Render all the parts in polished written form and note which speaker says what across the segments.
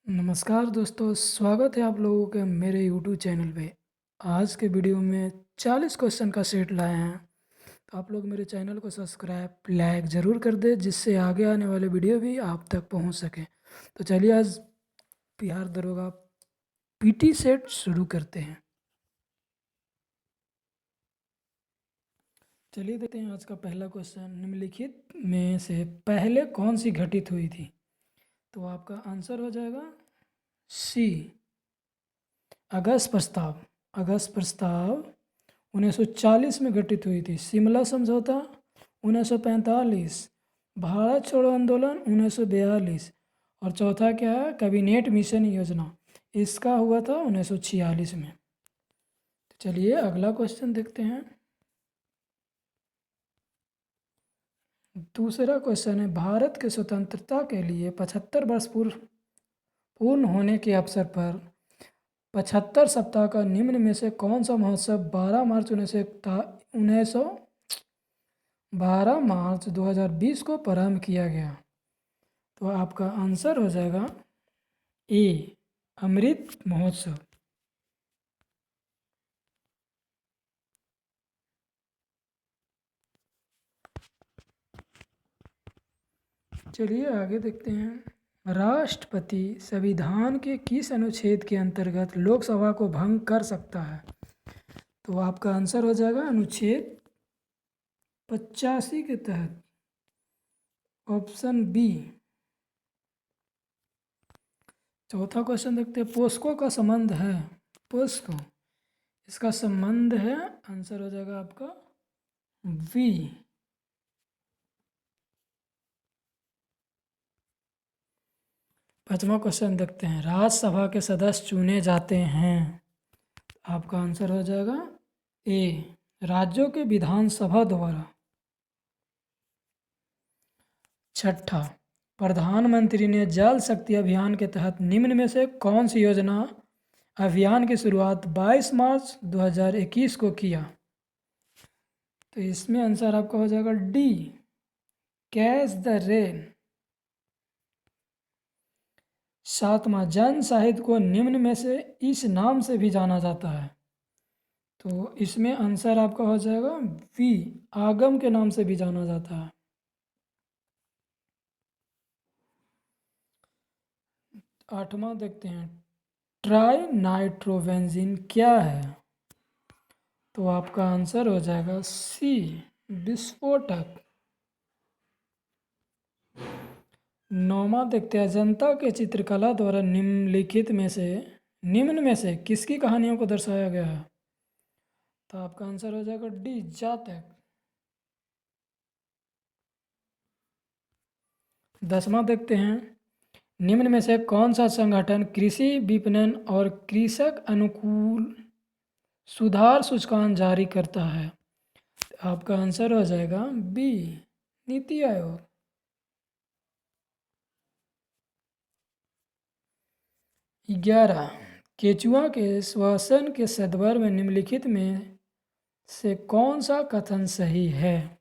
Speaker 1: नमस्कार दोस्तों, स्वागत है आप लोगों के मेरे यूट्यूब चैनल पे। आज के वीडियो में 40 क्वेश्चन का सेट लाए हैं। तो आप लोग मेरे चैनल को सब्सक्राइब लाइक ज़रूर कर दें, जिससे आगे आने वाले वीडियो भी आप तक पहुंच सके। तो चलिए आज बिहार दरोगा पीटी सेट शुरू करते हैं। चलिए देखते हैं आज का पहला क्वेश्चन। निम्नलिखित में से पहले कौन सी घटित हुई थी? तो आपका आंसर हो जाएगा सी, अगस्त प्रस्ताव। अगस्त प्रस्ताव 1940 में घटित हुई थी। शिमला समझौता 1945, भारत छोड़ो आंदोलन 1942 और चौथा क्या है, कैबिनेट मिशन योजना, इसका हुआ था 1946 में। तो चलिए अगला क्वेश्चन देखते हैं। दूसरा क्वेश्चन है, भारत के स्वतंत्रता के लिए 75 वर्ष पूर्ण होने के अवसर पर 75 सप्ताह का निम्न में से कौन सा महोत्सव 12 मार्च 2020 को प्रारंभ किया गया? तो आपका आंसर हो जाएगा ए, अमृत महोत्सव। चलिए आगे देखते हैं। राष्ट्रपति संविधान के किस अनुच्छेद के अंतर्गत लोकसभा को भंग कर सकता है? तो आपका आंसर हो जाएगा अनुच्छेद 85 के तहत, ऑप्शन बी। चौथा क्वेश्चन देखते हैं। पोस्को का संबंध है, पोस्को इसका संबंध है, आंसर हो जाएगा आपका वी। पांचवा क्वेश्चन देखते हैं। राज्यसभा के सदस्य चुने जाते हैं, आपका आंसर हो जाएगा ए, राज्यों के विधानसभा द्वारा। छठा, प्रधानमंत्री ने जल शक्ति अभियान के तहत निम्न में से कौन सी योजना अभियान की शुरुआत 22 मार्च 2021 को किया? तो इसमें आंसर आपका हो जाएगा डी, कैच द रेन। सातवां, जन साहित्य को निम्न में से इस नाम से भी जाना जाता है। तो इसमें आंसर आपका हो जाएगा वी, आगम के नाम से भी जाना जाता है। आठवां देखते हैं। ट्राई नाइट्रोबेंजीन क्या है? तो आपका आंसर हो जाएगा सी, विस्फोटक। नौवां देखते हैं। जनता के चित्रकला द्वारा निम्न में से किसकी कहानियों को दर्शाया गया है? तो आपका आंसर हो जाएगा डी, जातक। 10वां देखते हैं। निम्न में से कौन सा संगठन कृषि विपणन और कृषक अनुकूल सुधार सूचकांक जारी करता है? आपका आंसर हो जाएगा बी, नीति आयोग। 11, केचुआ के श्वसन के सदवर में निम्नलिखित में से कौन सा कथन सही है?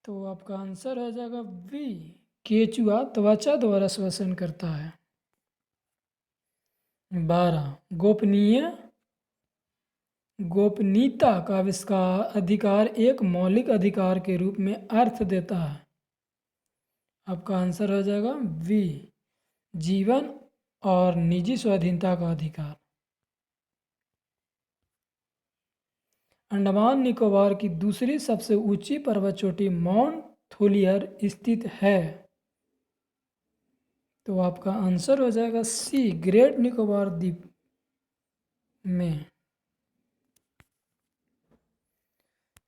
Speaker 1: तो आपका आंसर हो जाएगा बी, केचुआ त्वचा द्वारा श्वसन करता है। 12, गोपनीयता का आविष्कार अधिकार एक मौलिक अधिकार के रूप में अर्थ देता है। आपका आंसर हो जाएगा बी, जीवन और निजी स्वाधीनता का अधिकार। अंडमान निकोबार की दूसरी सबसे ऊंची पर्वत चोटी माउंट थोलियर स्थित है। तो आपका आंसर हो जाएगा सी, ग्रेट निकोबार द्वीप में।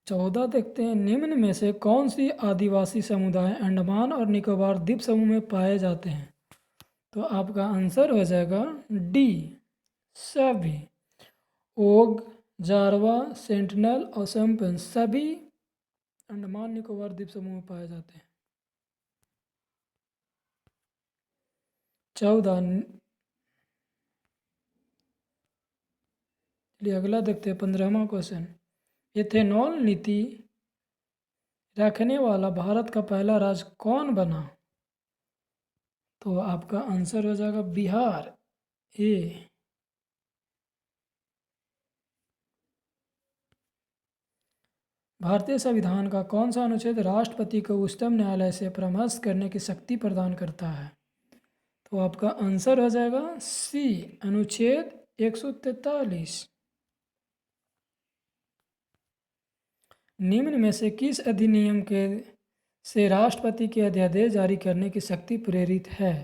Speaker 1: 14 देखते हैं। निम्न में से कौन सी आदिवासी समुदाय अंडमान और निकोबार द्वीप समूह में पाए जाते हैं? तो आपका आंसर हो जाएगा डी, सभी। ओग, जारवा, सेंटिनल और सम्पन सभी अंडमान निकोबार द्वीप समूह में पाए जाते हैं। 14, चलिए अगला देखते हैं। 15वां क्वेश्चन। इथेनॉल नीति रखने वाला भारत का पहला राज्य कौन बना? तो आपका आंसर हो जाएगा बिहार ए। भारतीय संविधान का कौन सा अनुच्छेद राष्ट्रपति को उच्चतम न्यायालय से परामर्श करने की शक्ति प्रदान करता है? तो आपका आंसर हो जाएगा सी, अनुच्छेद 143। निम्न में से किस अधिनियम के से राष्ट्रपति के अध्यादेश जारी करने की शक्ति प्रेरित है?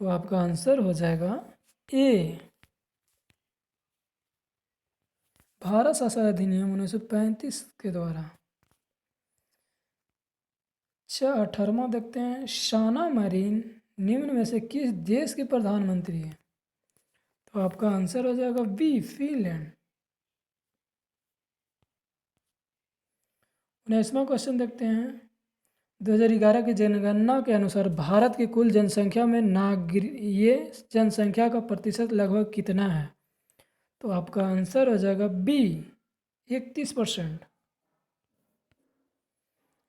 Speaker 1: तो आपका आंसर हो जाएगा ए, भारत शासन अधिनियम 1935 के द्वारा। अच्छा, 18वां देखते हैं। शाना मरीन निम्न में से किस देश के प्रधानमंत्री हैं? तो आपका आंसर हो जाएगा बी, फिनलैंड। 19वां क्वेश्चन देखते हैं। 2011 की जनगणना के अनुसार भारत की कुल जनसंख्या में नागरिकीय जनसंख्या का प्रतिशत लगभग कितना है? तो आपका आंसर हो जाएगा बी, 31%।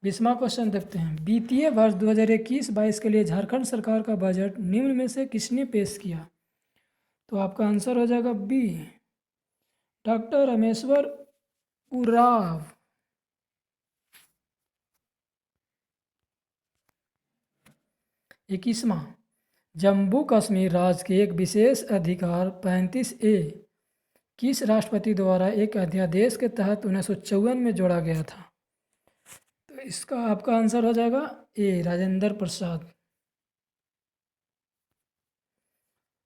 Speaker 1: 20वां क्वेश्चन देखते हैं। वित्तीय वर्ष 2021-22 के लिए झारखंड सरकार का बजट निम्न में से किसने पेश किया? तो आपका आंसर हो जाएगा बी, डॉक्टर रामेश्वर उरांव। 21वां, जम्मू कश्मीर राज्य के एक विशेष अधिकार 35A किस राष्ट्रपति द्वारा एक अध्यादेश के तहत 1954 में जोड़ा गया था? तो इसका आपका आंसर हो जाएगा ए, राजेंद्र प्रसाद।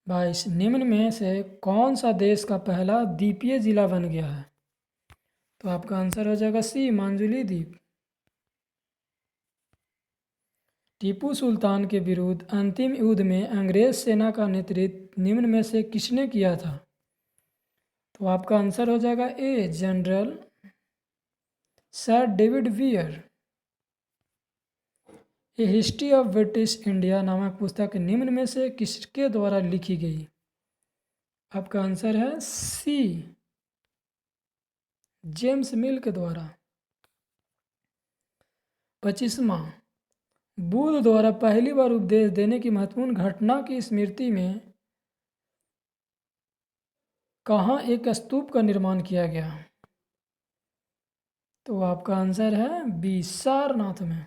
Speaker 1: 22, निम्न में से कौन सा देश का पहला द्वीपीय जिला बन गया है? तो आपका आंसर हो जाएगा सी, मांजुली द्वीप। टीपू सुल्तान के विरुद्ध अंतिम युद्ध में अंग्रेज सेना का नेतृत्व निम्न में से किसने किया था? तो आपका आंसर हो जाएगा A, general sir David Weir. A history of British India नामक पुस्तक निम्न में से किसके द्वारा लिखी गई? आपका आंसर है सी, जेम्स मिल के द्वारा। 25वां, बुद्ध द्वारा पहली बार उपदेश देने की महत्वपूर्ण घटना की स्मृति में कहाँ एक स्तूप का निर्माण किया गया? तो आपका आंसर है बी, सारनाथ में।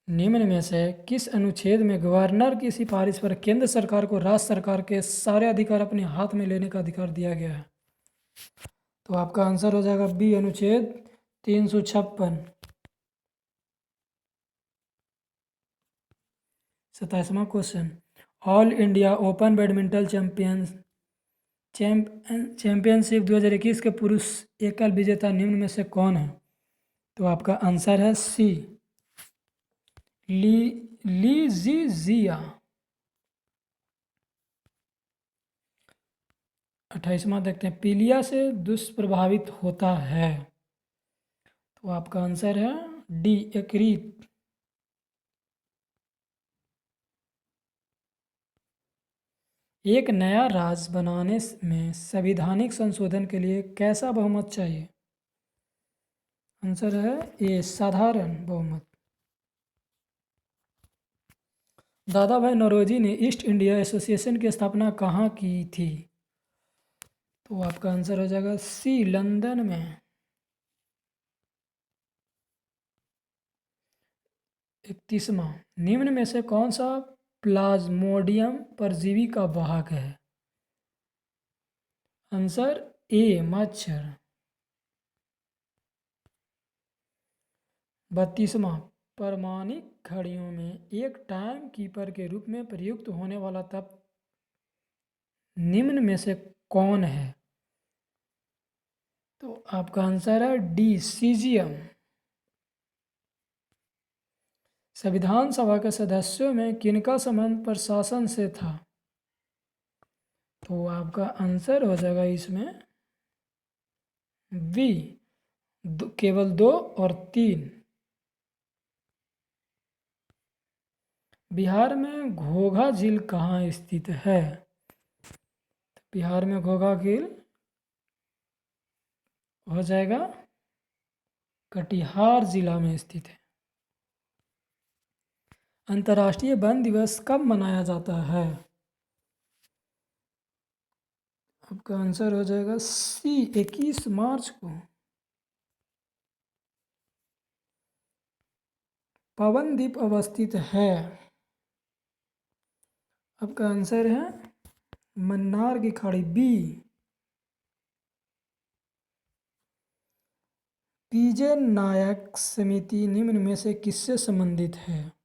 Speaker 1: निम्न में से किस अनुच्छेद में गवर्नर की सिफारिश पर केंद्र सरकार को राज्य सरकार के सारे अधिकार अपने हाथ में लेने का अधिकार दिया गया है? तो आपका आंसर हो जाएगा बी, अनुच्छेद 356। 27वां question. All India open badminton championship 2021 के पुरुष एकल विजेता निम्न में से कौन है? तो आपका आंसर है सी, ली जिया। 28वां देखते हैं। पीलिया से दुष्प्रभावित होता है? तो आपका आंसर है डी, यकृत। एक नया राज्य बनाने में संवैधानिक संशोधन के लिए कैसा बहुमत चाहिए? आंसर है ए, साधारण बहुमत। दादा भाई नौरोजी ने ईस्ट इंडिया एसोसिएशन की स्थापना कहाँ की थी? तो आपका आंसर हो जाएगा सी, लंदन में। 31वां, निम्न में से कौन सा प्लाज्मोडियम परजीवी का वाहक है? आंसर ए, मच्छर। 32वां, प्रामाणिक घड़ियों में एक टाइम कीपर के रूप में प्रयुक्त होने वाला तप निम्न में से कौन है? तो आपका आंसर है डी, सीजियम। संविधान सभा के सदस्यों में किनका संबंध प्रशासन से था? तो आपका आंसर हो जाएगा इसमें बी, केवल 2 और 3। बिहार में घोघा झील कहाँ स्थित है? बिहार में घोघा झील हो जाएगा कटिहार जिला में स्थित है। अंतर्राष्ट्रीय वन दिवस कब मनाया जाता है? आपका आंसर हो जाएगा सी, 21 मार्च को। पवन द्वीप अवस्थित है? आपका आंसर है मन्नार की खाड़ी, बी। पीजे नायक समिति निम्न में से किससे संबंधित है?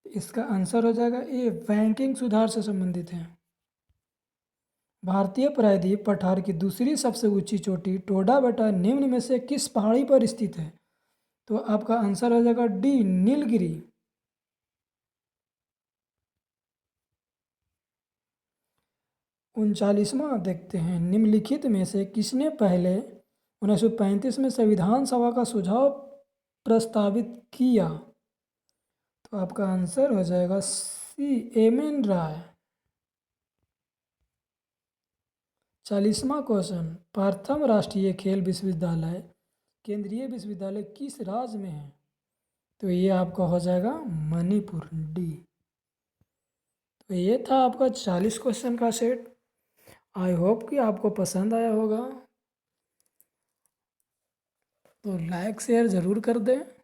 Speaker 1: इसका आंसर हो जाएगा ए, बैंकिंग सुधार से संबंधित है। भारतीय प्रायद्वीप पठार की दूसरी सबसे ऊंची चोटी टोडा बेटा निम्न में से किस पहाड़ी पर स्थित है? तो आपका आंसर हो जाएगा डी, नीलगिरी। 39वां देखते हैं, निम्नलिखित में से किसने पहले 1935 में संविधान सभा का सुझाव प्रस्तावित किया? तो आपका आंसर हो जाएगा सी, एम.एन. राय। 40वां क्वेश्चन, प्रथम राष्ट्रीय खेल विश्वविद्यालय केंद्रीय विश्वविद्यालय किस राज्य में है? तो ये आपका हो जाएगा मणिपुर, डी। तो ये था आपका 40 क्वेश्चन का सेट। आई होप कि आपको पसंद आया होगा, तो लाइक शेयर ज़रूर कर दें।